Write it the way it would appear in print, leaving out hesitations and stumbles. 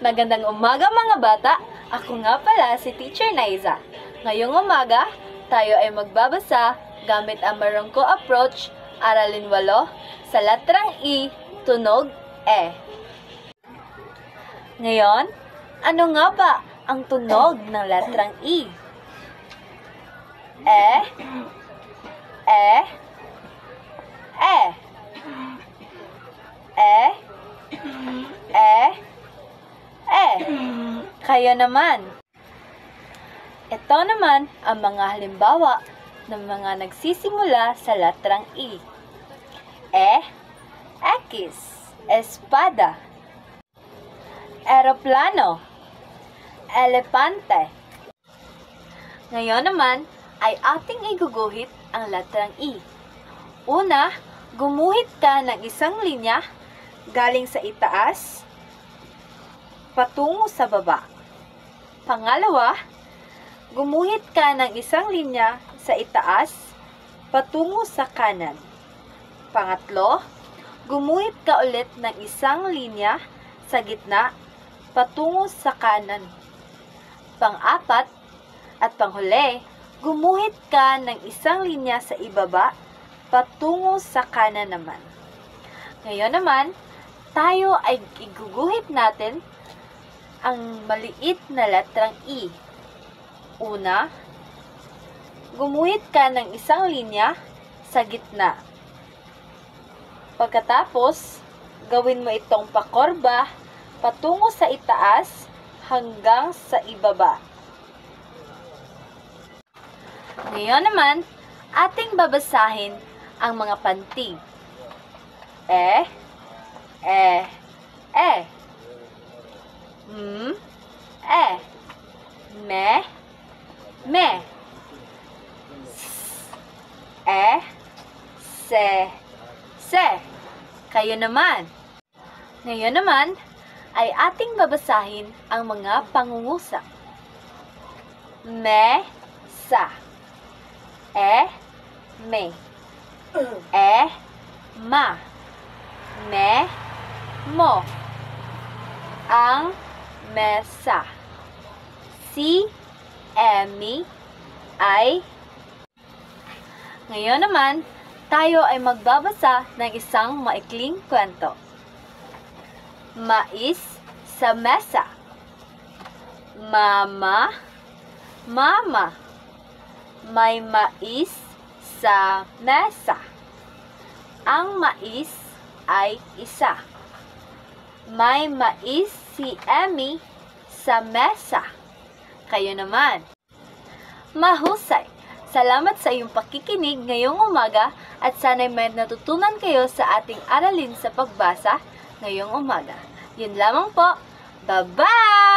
Magandang umaga mga bata! Ako nga pala si Teacher Naiza. Ngayong umaga, tayo ay magbabasa gamit ang Marangko approach, aralin 8, sa letrang E, tunog E. Ngayon, ano nga ba ang tunog ng letrang E? E, E, E, E, E, E. Kayo naman. Ito naman ang mga halimbawa ng mga nagsisimula sa letrang E. X, espada. Eroplano, elepante. Ngayon naman ay ating iguguhit ang letrang E. Una, gumuhit ka ng isang linya galing sa itaas patungo sa baba. Pangalawa, gumuhit ka ng isang linya sa itaas patungo sa kanan. Pangatlo, gumuhit ka ulit ng isang linya sa gitna patungo sa kanan. Pang-apat at panghuli, gumuhit ka ng isang linya sa ibaba patungo sa kanan naman. Ngayon naman, tayo ay iguguhit natin ang maliit na letrang E. Una, gumuhit ka ng isang linya sa gitna. Pagkatapos, gawin mo itong pakorba patungo sa itaas hanggang sa ibaba. Ngayon naman, ating babasahin ang mga pantig. E, M, E, me, se. Kayo naman. Ngayon naman, ay ating babasahin ang mga pangungusap. Mesa, me, ma, mo, ang mesa. Si Emmy ay. Ngayon naman, tayo ay magbabasa ng isang maikling kwento. Mais sa mesa. Mama, may mais sa mesa. Ang mais ay isa. May mais si Emmy sa mesa. Kayo naman. Mahusay! Salamat sa iyong pakikinig ngayong umaga at sana'y may natutunan kayo sa ating aralin sa pagbasa ngayong umaga. Yun lamang po. Bye-bye!